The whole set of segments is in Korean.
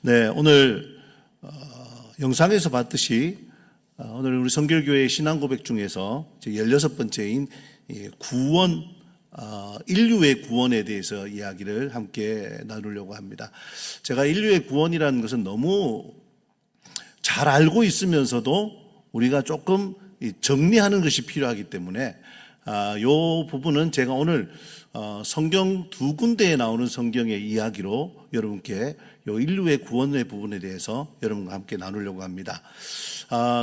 네, 오늘 영상에서 봤듯이 오늘 우리 성결교회 신앙고백 중에서 16번째인 구원, 인류의 구원에 대해서 이야기를 함께 나누려고 합니다. 제가 인류의 구원이라는 것은 너무 잘 알고 있으면서도 우리가 조금 정리하는 것이 필요하기 때문에 이 부분은 제가 오늘 성경 두 군데에 나오는 성경의 이야기로 여러분께 이 인류의 구원의 부분에 대해서 여러분과 함께 나누려고 합니다.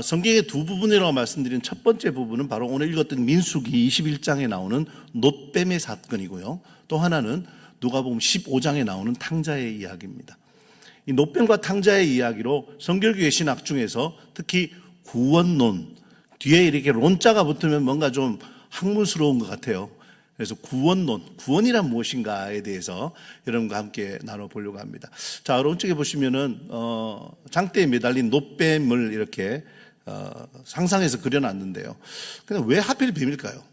성경의 두 부분이라고 말씀드린 첫 번째 부분은 바로 오늘 읽었던 민수기 21장에 나오는 놋뱀의 사건이고요. 또 하나는 누가복음 15장에 나오는 탕자의 이야기입니다. 이 놋뱀과 탕자의 이야기로 성결교회 신학 중에서 특히 구원론, 뒤에 이렇게 론자가 붙으면 뭔가 좀 학문스러운 것 같아요. 그래서 구원론, 구원이란 무엇인가에 대해서 여러분과 함께 나눠보려고 합니다. 자, 오른쪽에 보시면은 장대에 매달린 놋뱀을 이렇게 상상해서 그려놨는데요. 근데 왜 하필 뱀일까요?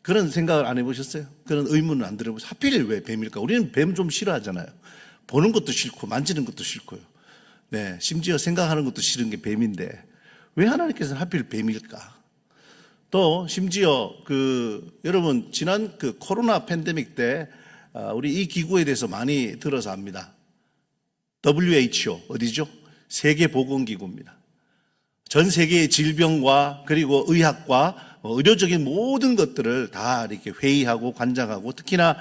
그런 생각을 안 해보셨어요? 그런 의문을 안 들어보셨어요? 하필 왜 뱀일까? 우리는 뱀 좀 싫어하잖아요. 보는 것도 싫고 만지는 것도 싫고요. 네, 심지어 생각하는 것도 싫은 게 뱀인데 왜 하나님께서는 하필 뱀일까? 또 심지어 여러분 지난 코로나 팬데믹 때 우리 이 기구에 대해서 많이 들어서 압니다. WHO 어디죠? 세계보건기구입니다. 전 세계의 질병과 그리고 의학과 의료적인 모든 것들을 다 이렇게 회의하고 관장하고 특히나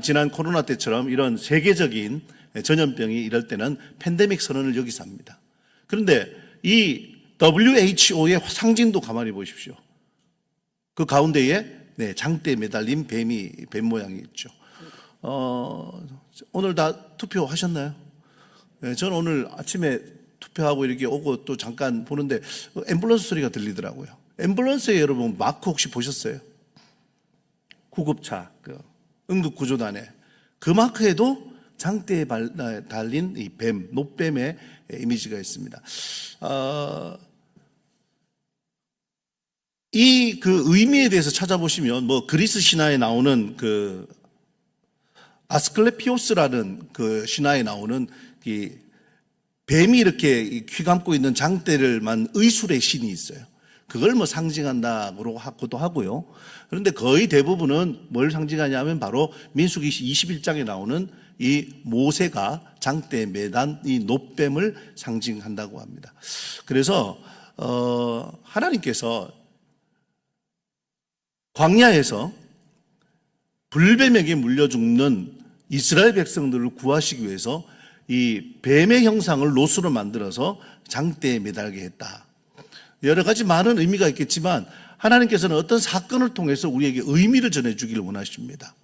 지난 코로나 때처럼 이런 세계적인 전염병이 이럴 때는 팬데믹 선언을 여기서 합니다. 그런데 이 WHO의 상징도 가만히 보십시오. 그 가운데에 장대에 매달린 뱀 모양이 있죠. 오늘 다 투표하셨나요? 저는 오늘 아침에 투표하고 이렇게 오고 또 잠깐 보는데 앰뷸런스 소리가 들리더라고요. 앰뷸런스에 여러분 마크 혹시 보셨어요? 구급차, 응급구조단에 그 마크에도 장대에 달린 이 뱀, 놋뱀의 이미지가 있습니다. 이 의미에 대해서 찾아보시면 그리스 신화에 나오는 아스클레피오스라는 신화에 나오는 이 뱀이 이렇게 귀 감고 있는 장대를 만 의술의 신이 있어요. 그걸 상징한다고 하고도 하고요. 그런데 거의 대부분은 뭘 상징하냐면 바로 민수기 21장에 나오는 이 모세가 장대에 매단 이 놋뱀을 상징한다고 합니다. 그래서 하나님께서 광야에서 불뱀에게 물려 죽는 이스라엘 백성들을 구하시기 위해서 이 뱀의 형상을 롯으로 만들어서 장대에 매달게 했다. 여러 가지 많은 의미가 있겠지만 하나님께서는 어떤 사건을 통해서 우리에게 의미를 전해주기를 원하십니다.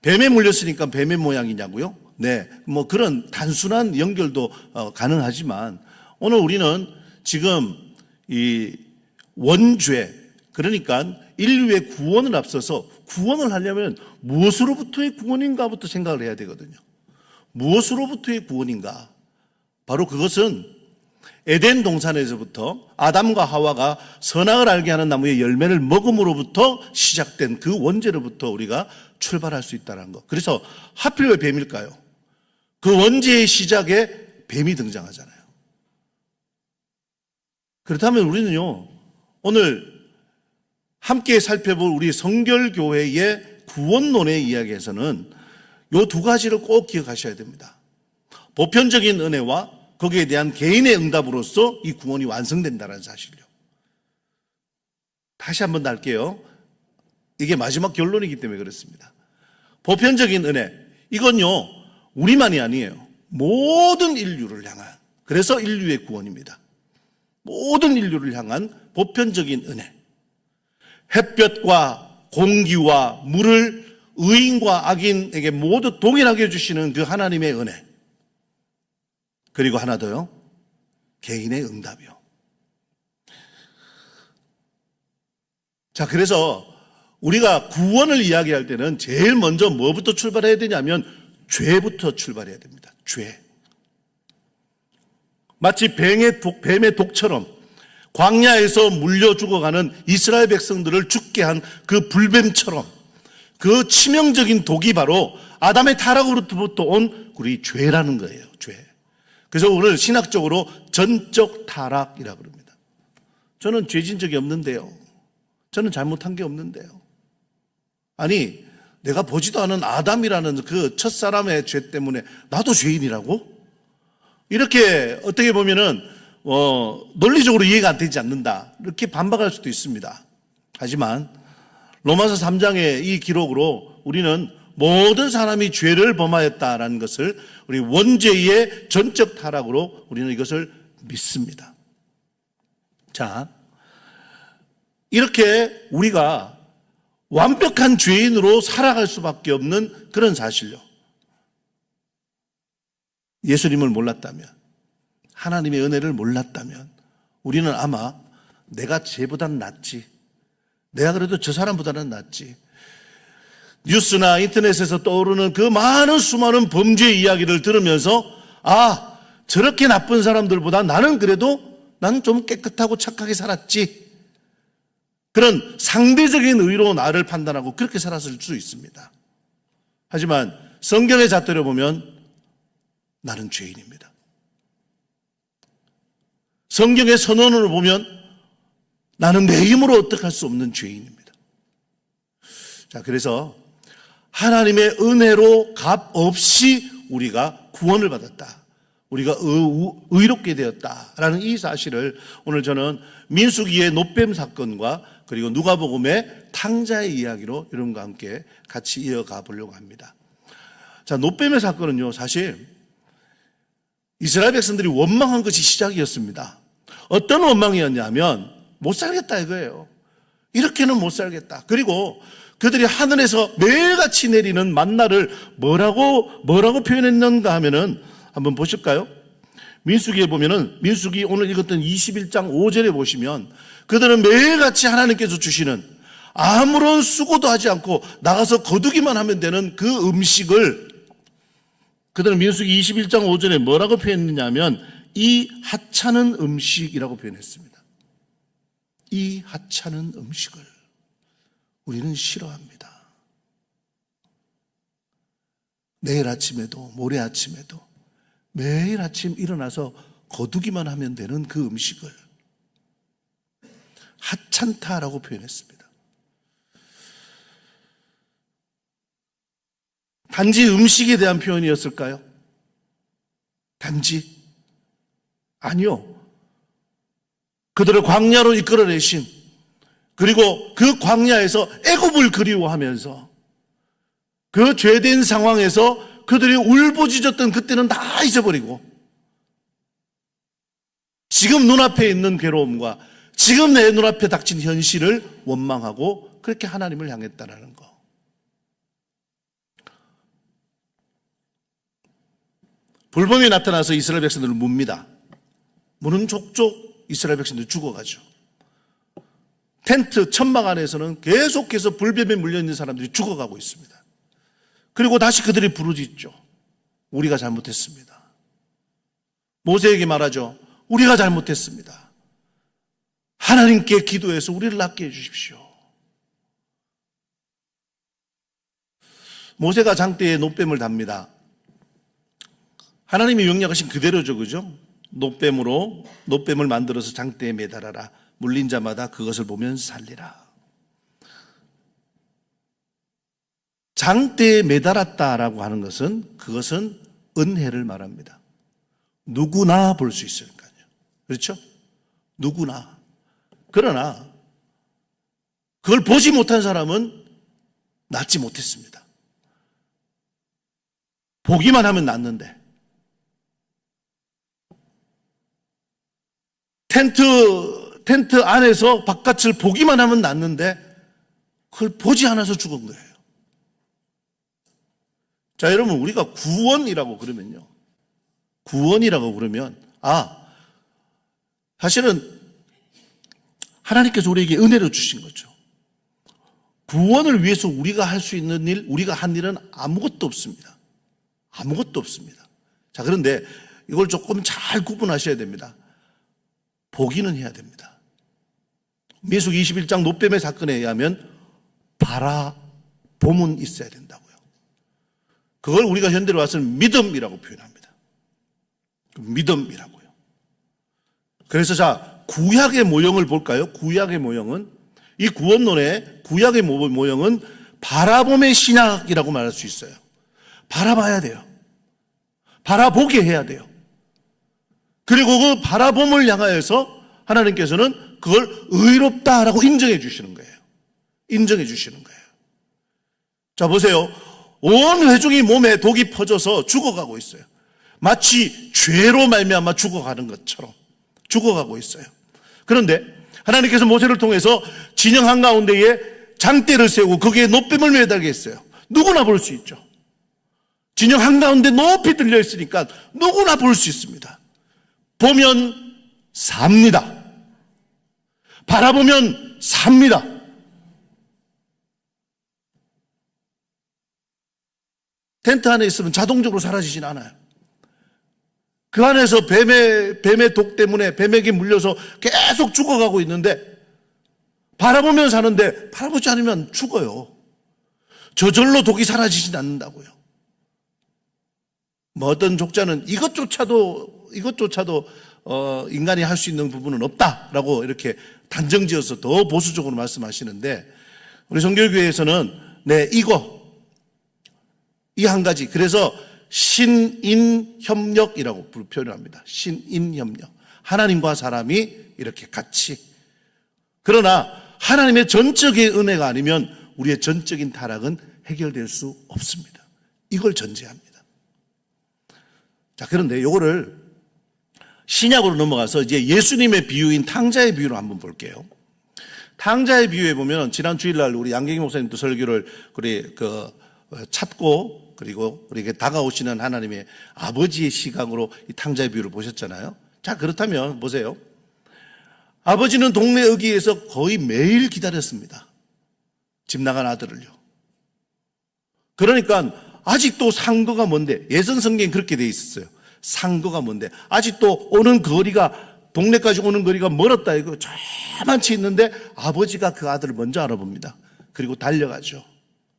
뱀에 물렸으니까 뱀의 모양이냐고요? 네, 그런 단순한 연결도 가능하지만 오늘 우리는 지금 이 원죄, 그러니까 인류의 구원을 앞서서 구원을 하려면 무엇으로부터의 구원인가부터 생각을 해야 되거든요. 무엇으로부터의 구원인가? 바로 그것은 에덴 동산에서부터 아담과 하와가 선악을 알게 하는 나무의 열매를 먹음으로부터 시작된 그 원죄로부터 우리가 출발할 수 있다는 것. 그래서 하필 왜 뱀일까요? 그 원죄의 시작에 뱀이 등장하잖아요. 그렇다면 우리는요, 오늘 함께 살펴볼 우리 성결교회의 구원론의 이야기에서는 이 두 가지를 꼭 기억하셔야 됩니다. 보편적인 은혜와 거기에 대한 개인의 응답으로서 이 구원이 완성된다는 사실이요. 다시 한번 날게요. 이게 마지막 결론이기 때문에 그렇습니다. 보편적인 은혜, 이건요 우리만이 아니에요. 모든 인류를 향한, 그래서 인류의 구원입니다. 모든 인류를 향한 보편적인 은혜. 햇볕과 공기와 물을 의인과 악인에게 모두 동일하게 해주시는 그 하나님의 은혜. 그리고 하나 더요. 개인의 응답이요. 자, 그래서 우리가 구원을 이야기할 때는 제일 먼저 뭐부터 출발해야 되냐면 죄부터 출발해야 됩니다. 죄. 마치 뱀의 독처럼 광야에서 물려 죽어가는 이스라엘 백성들을 죽게 한 그 불뱀처럼 그 치명적인 독이 바로 아담의 타락으로부터 온 우리 죄라는 거예요. 죄. 그래서 오늘 신학적으로 전적 타락이라고 그럽니다. 저는 죄진 적이 없는데요. 저는 잘못한 게 없는데요. 아니, 내가 보지도 않은 아담이라는 그 첫사람의 죄 때문에 나도 죄인이라고? 이렇게 어떻게 보면은 논리적으로 이해가 안 되지 않는다. 이렇게 반박할 수도 있습니다. 하지만 로마서 3장의 이 기록으로 우리는 모든 사람이 죄를 범하였다라는 것을 우리 원죄의 전적 타락으로 우리는 이것을 믿습니다. 자, 이렇게 우리가 완벽한 죄인으로 살아갈 수밖에 없는 그런 사실요. 예수님을 몰랐다면, 하나님의 은혜를 몰랐다면 우리는 아마 내가 쟤보다는 낫지, 내가 그래도 저 사람보다는 낫지, 뉴스나 인터넷에서 떠오르는 그 많은 수많은 범죄 이야기를 들으면서 저렇게 나쁜 사람들보다 나는 좀 깨끗하고 착하게 살았지, 그런 상대적인 의로 나를 판단하고 그렇게 살았을 수 있습니다. 하지만 성경의 잣대로 보면 나는 죄인입니다. 성경의 선언으로 보면 나는 내 힘으로 어떻게 할 수 없는 죄인입니다. 자, 그래서 하나님의 은혜로 값 없이 우리가 구원을 받았다, 우리가 의롭게 되었다라는 이 사실을 오늘 저는 민수기의 노뱀 사건과 그리고 누가복음의 탕자의 이야기로 여러분과 함께 같이 이어가 보려고 합니다. 자, 노뱀의 사건은요, 사실 이스라엘 백성들이 원망한 것이 시작이었습니다. 어떤 원망이었냐면 못 살겠다 이거예요. 이렇게는 못 살겠다. 그리고 그들이 하늘에서 매일같이 내리는 만나를 뭐라고 표현했는가 하면은 한번 보실까요? 민수기에 보면은, 민수기 오늘 읽었던 21장 5절에 보시면 그들은 매일같이 하나님께서 주시는 아무런 수고도 하지 않고 나가서 거두기만 하면 되는 그 음식을 그들은 민수기 21장 5절에 뭐라고 표현했냐면 이 하찮은 음식이라고 표현했습니다. 이 하찮은 음식을 우리는 싫어합니다. 내일 아침에도 모레 아침에도 매일 아침 일어나서 거두기만 하면 되는 그 음식을 하찮다라고 표현했습니다. 단지 음식에 대한 표현이었을까요? 단지? 아니요. 그들을 광야로 이끌어내신, 그리고 그 광야에서 애굽을 그리워하면서 그 죄된 상황에서 그들이 울부짖었던 그때는 다 잊어버리고 지금 눈앞에 있는 괴로움과 지금 내 눈앞에 닥친 현실을 원망하고 그렇게 하나님을 향했다는 거. 불법이 나타나서 이스라엘 백성들을 묻니다. 무는 족족 이스라엘 백성들이 죽어가죠. 텐트 천막 안에서는 계속해서 불법에 물려있는 사람들이 죽어가고 있습니다. 그리고 다시 그들이 부르짖죠. 우리가 잘못했습니다. 모세에게 말하죠. 우리가 잘못했습니다. 하나님께 기도해서 우리를 낫게 해주십시오. 모세가 장대에 노뱀을 답니다. 하나님이 명령하신 그대로죠, 그죠? 노뱀을 만들어서 장대에 매달아라. 물린 자마다 그것을 보면 살리라. 장대에 매달았다라고 하는 것은 그것은 은혜를 말합니다. 누구나 볼 수 있으니까요. 그렇죠? 누구나. 그러나 그걸 보지 못한 사람은 낫지 못했습니다. 보기만 하면 낫는데 텐트 안에서 바깥을 보기만 하면 낫는데 그걸 보지 않아서 죽은 거예요. 자, 여러분, 우리가 구원이라고 그러면 사실은 하나님께서 우리에게 은혜를 주신 거죠. 구원을 위해서 우리가 할 수 있는 일, 우리가 한 일은 아무것도 없습니다. 아무것도 없습니다. 자, 그런데 이걸 조금 잘 구분하셔야 됩니다. 보기는 해야 됩니다. 민수기 21장 노뱀의 사건에 의하면 바라봄은 있어야 된다고요. 그걸 우리가 현대로 와서는 믿음이라고 표현합니다. 믿음이라고요. 그래서 자, 구약의 모형을 볼까요? 구약의 모형은, 이 구원론의 구약의 모형은 바라봄의 신약이라고 말할 수 있어요. 바라봐야 돼요. 바라보게 해야 돼요. 그리고 그 바라봄을 향하여서 하나님께서는 그걸 의롭다라고 인정해 주시는 거예요. 인정해 주시는 거예요. 자, 보세요. 온 회중이 몸에 독이 퍼져서 죽어가고 있어요. 마치 죄로 말미암아 죽어가는 것처럼 죽어가고 있어요. 그런데 하나님께서 모세를 통해서 진영 한가운데에 장대를 세우고 거기에 노뱀을 매달게 했어요. 누구나 볼 수 있죠. 진영 한가운데 높이 들려 있으니까 누구나 볼 수 있습니다. 보면 삽니다. 바라보면 삽니다. 텐트 안에 있으면 자동적으로 사라지진 않아요. 그 안에서 뱀의 독 때문에 뱀에게 물려서 계속 죽어가고 있는데 바라보면 사는데 바라보지 않으면 죽어요. 저절로 독이 사라지진 않는다고요. 뭐 어떤 족자는 이것조차도 인간이 할 수 있는 부분은 없다라고 이렇게 단정지어서 더 보수적으로 말씀하시는데, 우리 성결교회에서는 이 한 가지, 그래서 신인협력이라고 표현합니다. 신인협력. 하나님과 사람이 이렇게 같이. 그러나 하나님의 전적인 은혜가 아니면 우리의 전적인 타락은 해결될 수 없습니다. 이걸 전제합니다. 자, 그런데 요거를 신약으로 넘어가서 이제 예수님의 비유인 탕자의 비유로 한번 볼게요. 탕자의 비유에 보면 지난 주일날 우리 양경희 목사님도 설교를 찾고 그리고 우리에게 다가오시는 하나님의 아버지의 시각으로 이 탕자의 비유를 보셨잖아요. 자, 그렇다면 보세요. 아버지는 동네 어귀에서 거의 매일 기다렸습니다. 집 나간 아들을요. 그러니까 아직도 상거가 먼데, 예전 성경에 그렇게 돼 있었어요. 상거가 먼데 아직도 오는 거리가, 동네까지 오는 거리가 멀었다, 이거 저만치 있는데 아버지가 그 아들을 먼저 알아봅니다. 그리고 달려가죠.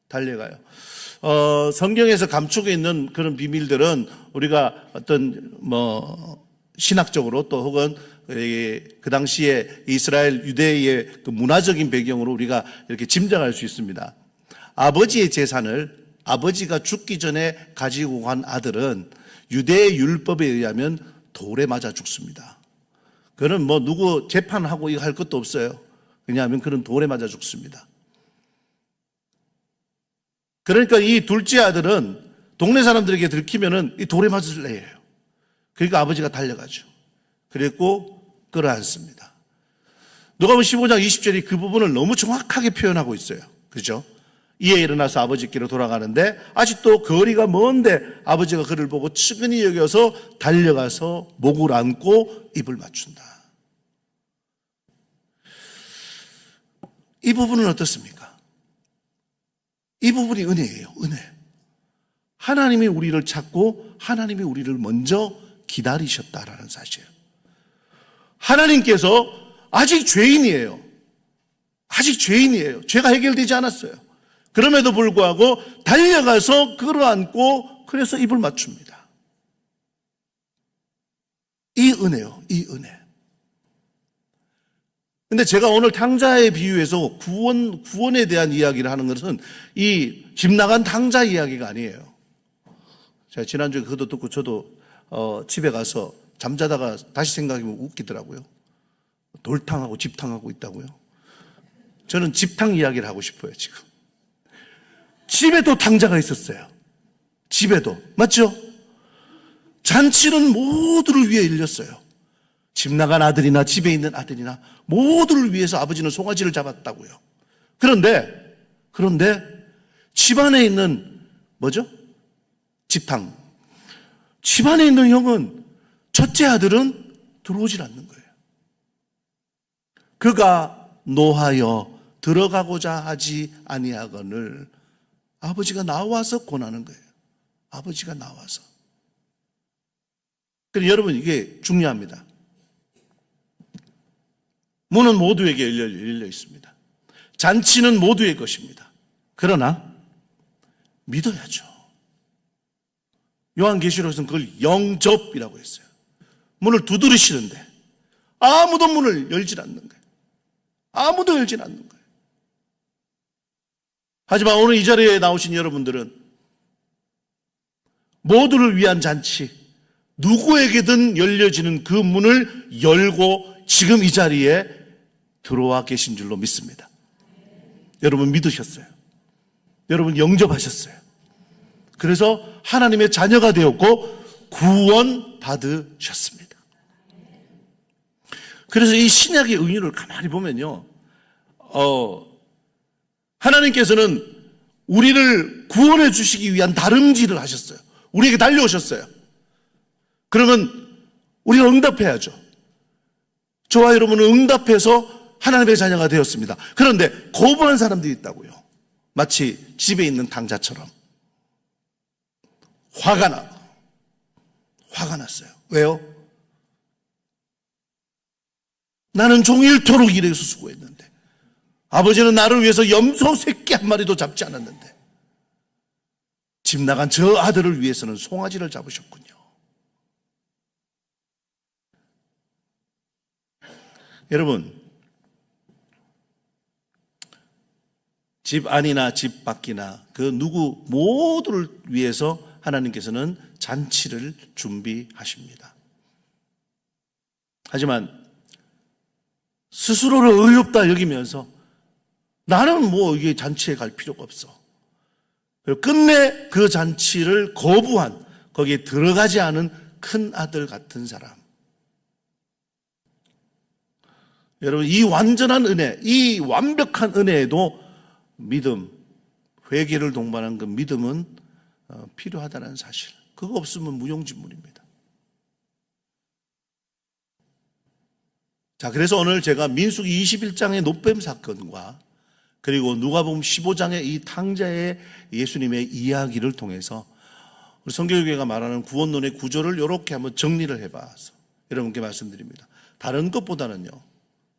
달려가요. 성경에서 감추고 있는 그런 비밀들은 우리가 어떤 신학적으로 또 혹은 그 당시에 이스라엘 유대의 그 문화적인 배경으로 우리가 이렇게 짐작할 수 있습니다. 아버지의 재산을 아버지가 죽기 전에 가지고 간 아들은 유대의 율법에 의하면 돌에 맞아 죽습니다. 그는 누구 재판하고 이거 할 것도 없어요. 왜냐하면 그는 돌에 맞아 죽습니다. 그러니까 이 둘째 아들은 동네 사람들에게 들키면은 이 돌에 맞을 애예요. 그러니까 아버지가 달려가죠. 그리고 끌어안습니다. 누가복음 15장 20절이 그 부분을 너무 정확하게 표현하고 있어요. 그렇죠? 이에 일어나서 아버지께로 돌아가는데 아직도 거리가 먼데 아버지가 그를 보고 측은히 여겨서 달려가서 목을 안고 입을 맞춘다. 이 부분은 어떻습니까? 이 부분이 은혜예요. 은혜. 하나님이 우리를 찾고 하나님이 우리를 먼저 기다리셨다라는 사실. 하나님께서 아직 죄인이에요. 아직 죄인이에요. 죄가 해결되지 않았어요. 그럼에도 불구하고 달려가서 끌어안고 그래서 입을 맞춥니다. 이 은혜요. 이 은혜. 근데 제가 오늘 탕자의 비유에서 구원에 대한 이야기를 하는 것은 이 집 나간 탕자 이야기가 아니에요. 제가 지난주에 그것도 듣고 저도 집에 가서 잠자다가 다시 생각해보면 웃기더라고요. 돌탕하고 집탕하고 있다고요. 저는 집탕 이야기를 하고 싶어요, 지금. 집에도 탕자가 있었어요. 집에도. 맞죠? 잔치는 모두를 위해 열렸어요. 집 나간 아들이나 집에 있는 아들이나 모두를 위해서 아버지는 송아지를 잡았다고요. 그런데 집안에 있는 집탕. 집안에 있는 형은 첫째 아들은 들어오질 않는 거예요. 그가 노하여 들어가고자 하지 아니하거늘 아버지가 나와서 권하는 거예요. 아버지가 나와서. 그런데 여러분 이게 중요합니다. 문은 모두에게 열려 있습니다. 잔치는 모두의 것입니다. 그러나 믿어야죠. 요한계시록에서는 그걸 영접이라고 했어요. 문을 두드리시는데 아무도 문을 열질 않는 거예요. 아무도 열질 않는 거예요. 하지만 오늘 이 자리에 나오신 여러분들은 모두를 위한 잔치, 누구에게든 열려지는 그 문을 열고 지금 이 자리에 들어와 계신 줄로 믿습니다. 여러분 믿으셨어요. 여러분 영접하셨어요. 그래서 하나님의 자녀가 되었고 구원 받으셨습니다. 그래서 이 신약의 의미를 가만히 보면요, 하나님께서는 우리를 구원해 주시기 위한 다름질을 하셨어요. 우리에게 달려오셨어요. 그러면 우리가 응답해야죠. 저와 여러분은 응답해서 하나님의 자녀가 되었습니다. 그런데 거부한 사람들이 있다고요. 마치 집에 있는 당자처럼. 화가 났어요. 왜요? 나는 종일토록 일해서 수고했는데 아버지는 나를 위해서 염소 새끼 한 마리도 잡지 않았는데 집 나간 저 아들을 위해서는 송아지를 잡으셨군요. 여러분, 집 안이나 집 밖이나 그 누구 모두를 위해서 하나님께서는 잔치를 준비하십니다. 하지만 스스로를 어이없다 여기면서 나는 뭐 이게 잔치에 갈 필요가 없어. 끝내 그 잔치를 거부한, 거기에 들어가지 않은 큰 아들 같은 사람. 여러분, 이 완전한 은혜, 이 완벽한 은혜에도 믿음, 회개를 동반한 그 믿음은 필요하다는 사실. 그거 없으면 무용지물입니다. 자, 그래서 오늘 제가 민수기 21장의 노뱀 사건과 그리고 누가복음 15장의 이 탕자의 예수님의 이야기를 통해서 우리 성결교회가 말하는 구원론의 구조를 이렇게 한번 정리를 해봐서 여러분께 말씀드립니다. 다른 것보다는요,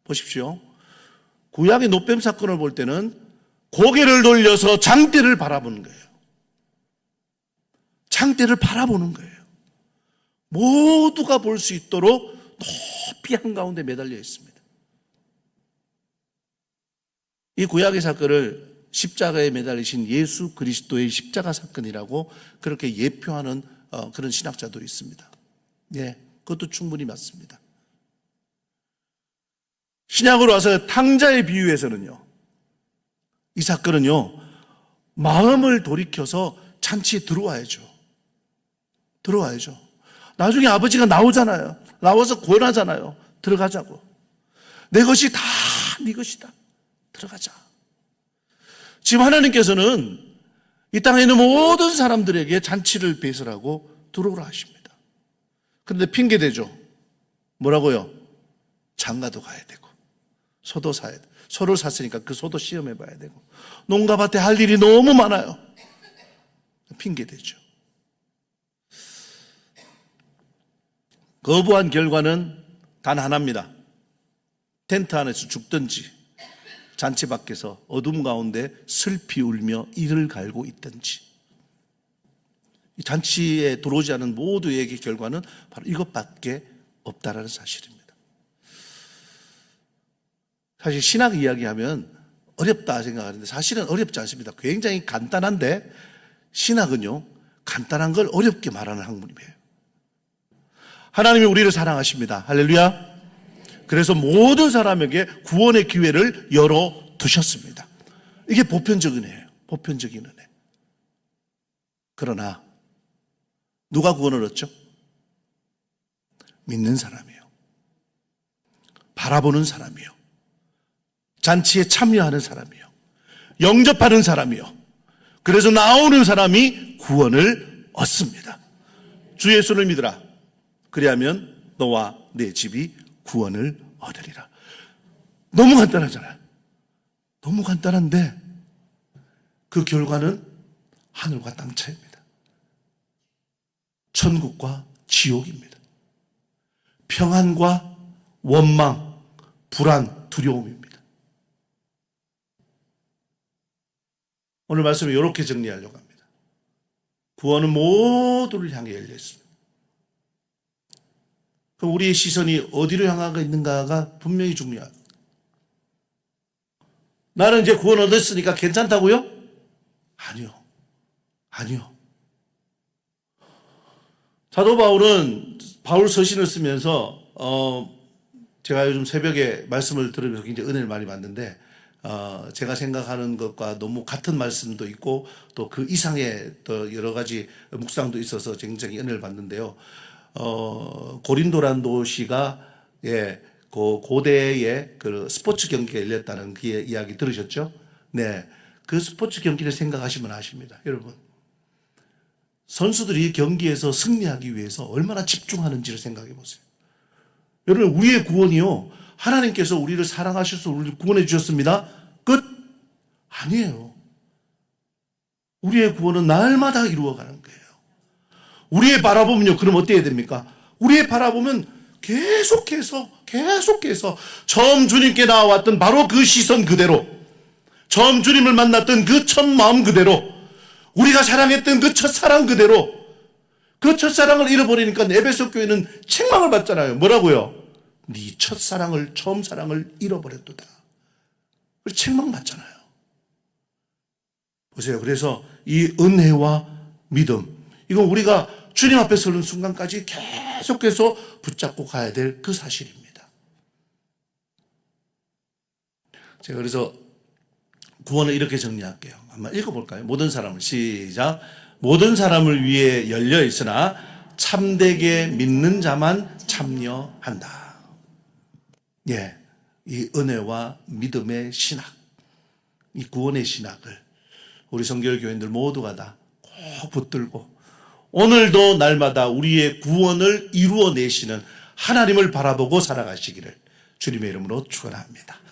보십시오. 구약의 노뱀 사건을 볼 때는 고개를 돌려서 장대를 바라보는 거예요. 장대를 바라보는 거예요. 모두가 볼 수 있도록 높이 한가운데 매달려 있습니다. 이 구약의 사건을 십자가에 매달리신 예수 그리스도의 십자가 사건이라고 그렇게 예표하는 그런 신학자도 있습니다. 예, 그것도 충분히 맞습니다. 신약으로 와서 탕자의 비유에서는요, 이 사건은요, 마음을 돌이켜서 잔치에 들어와야죠. 나중에 아버지가 나오잖아요. 나와서 권하잖아요. 들어가자고. 내 것이 다 네 것이다. 들어가자. 지금 하나님께서는 이 땅에 있는 모든 사람들에게 잔치를 배설하고 들어오라 하십니다. 그런데 핑계대죠. 뭐라고요? 장가도 가야 되고 소도 사야 돼. 소를 샀으니까 그 소도 시험해 봐야 되고 농가밭에 할 일이 너무 많아요. 핑계대죠. 거부한 결과는 단 하나입니다. 텐트 안에서 죽든지 잔치 밖에서 어둠 가운데 슬피 울며 이를 갈고 있든지, 이 잔치에 들어오지 않은 모두에게 결과는 바로 이것밖에 없다라는 사실입니다. 사실 신학 이야기하면 어렵다 생각하는데 사실은 어렵지 않습니다. 굉장히 간단한데 신학은요, 간단한 걸 어렵게 말하는 학문이에요. 하나님이 우리를 사랑하십니다. 할렐루야. 그래서 모든 사람에게 구원의 기회를 열어두셨습니다. 이게 보편적인 은혜예요. 보편적인 은혜. 그러나 누가 구원을 얻죠? 믿는 사람이요, 바라보는 사람이요, 잔치에 참여하는 사람이요, 영접하는 사람이요, 그래서 나오는 사람이 구원을 얻습니다. 주 예수를 믿으라. 그리하면 너와 내 집이 구원을 얻으리라. 너무 간단하잖아요. 너무 간단한데 그 결과는 하늘과 땅 차이입니다. 천국과 지옥입니다. 평안과 원망, 불안, 두려움입니다. 오늘 말씀을 이렇게 정리하려고 합니다. 구원은 모두를 향해 열려 있습니다. 그럼 우리의 시선이 어디로 향하고 있는가가 분명히 중요합니다. 나는 이제 구원 얻었으니까 괜찮다고요? 아니요. 사도 바울은 바울 서신을 쓰면서 제가 요즘 새벽에 말씀을 들으면서 굉장히 은혜를 많이 받는데 제가 생각하는 것과 너무 같은 말씀도 있고 또 그 이상의 또 여러 가지 묵상도 있어서 굉장히 은혜를 받는데요. 고린도란 도시가 그 고대에 그 스포츠 경기가 열렸다는 그 이야기 들으셨죠? 네, 그 스포츠 경기를 생각하시면 아십니다, 여러분. 선수들이 경기에서 승리하기 위해서 얼마나 집중하는지를 생각해 보세요. 여러분, 우리의 구원이요, 하나님께서 우리를 사랑하셔서 우리를 구원해 주셨습니다. 끝? 아니에요. 우리의 구원은 날마다 이루어가는 거예요. 우리의 바라보면요, 그럼 어떻게 됩니까? 우리의 바라보면 계속해서 처음 주님께 나왔던 바로 그 시선 그대로, 처음 주님을 만났던 그 첫 마음 그대로, 우리가 사랑했던 그 첫사랑 그대로, 그 첫사랑을 잃어버리니까 에베소 교회는 책망을 받잖아요. 뭐라고요? 네 첫사랑을, 처음 사랑을 잃어버렸도다. 책망받잖아요. 보세요. 그래서 이 은혜와 믿음, 이건 우리가 주님 앞에 서는 순간까지 계속해서 붙잡고 가야 될 그 사실입니다. 제가 그래서 구원을 이렇게 정리할게요. 한번 읽어볼까요? 모든 사람을, 시작. 모든 사람을 위해 열려 있으나 참되게 믿는 자만 참여한다. 예, 이 은혜와 믿음의 신학, 이 구원의 신학을 우리 성결교회인들 모두가 다 꼭 붙들고 오늘도 날마다 우리의 구원을 이루어내시는 하나님을 바라보고 살아가시기를 주님의 이름으로 축원합니다.